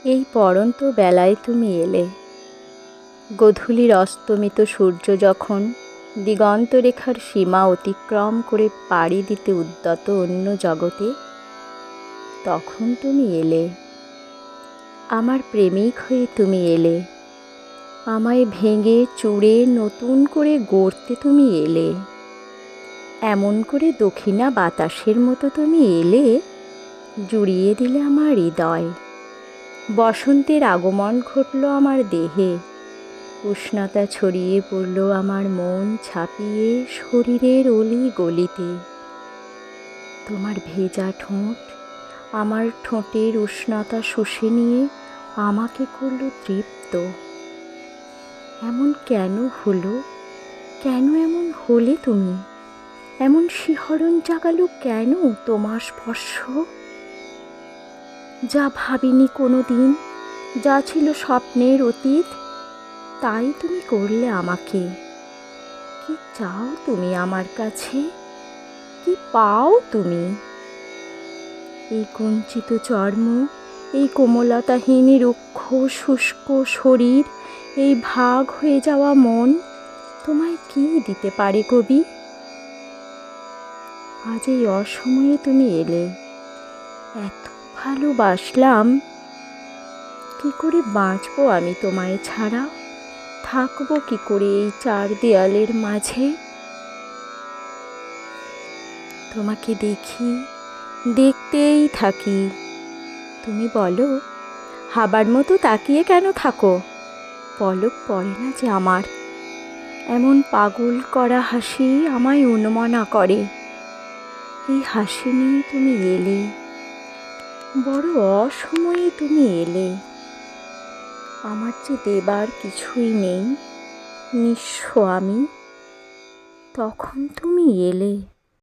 এই পড়ন্ত বেলায় তুমি এলে, গোধূলির অস্তমিত সূর্য যখন দিগন্তরেখার সীমা অতিক্রম করে পাড়ি দিতে উদ্যত অন্য জগতে, তখন তুমি এলে। আমার প্রেমিক হয়ে তুমি এলে, আমায় ভেঙে চুড়ে নতুন করে গড়তে তুমি এলে। এমন করে দক্ষিণা বাতাসের মতো তুমি এলে, জুড়িয়ে দিলে আমার হৃদয়। বসন্তের আগমন ঘটল আমার দেহে, উষ্ণতা ছড়িয়ে পড়ল আমার মন ছাপিয়ে শরীরের অলি গলিতে। তোমার ভেজা ঠোঁট আমার ঠোঁটের উষ্ণতা শুষে নিয়ে আমাকে করল তৃপ্ত। এমন কেন হলো, কেন এমন হলে তুমি? এমন শিহরণ জাগালো কেন তোমার স্পর্শ? যা ভাবিনি কোনো দিন, যা ছিল স্বপ্নের অতীত, তাই তুমি করলে আমাকে। কি চাও তুমি আমার কাছে? কি পাও তুমি? এই কুঞ্চিত চর্ম, এই কোমলতাহীন রুক্ষ শুষ্ক শরীর, এই ভাগ হয়ে যাওয়া মন তোমায় কি দিতে পারে কবি? আজ এই অসময়ে তুমি এলে, এত ভালোবাসলাম, কি করে বাঁচবো আমি তোমায় ছাড়া? থাকবো কি করে এই চার দেয়ালের মাঝে? তোমাকে দেখি, দেখতেই থাকি। তুমি বলো, হাবার মতো তাকিয়ে কেন থাকো? পলক পড়ে না যে আমার। এমন পাগল করা হাসি আমায় উন্মনা করে। এই হাসি নিয়ে তুমি এলে, বড় অসময়ে তুমি এলে। আমার যে দেবার কিছুই নেই, নিঃস্ব আমি, তখন তুমি এলে।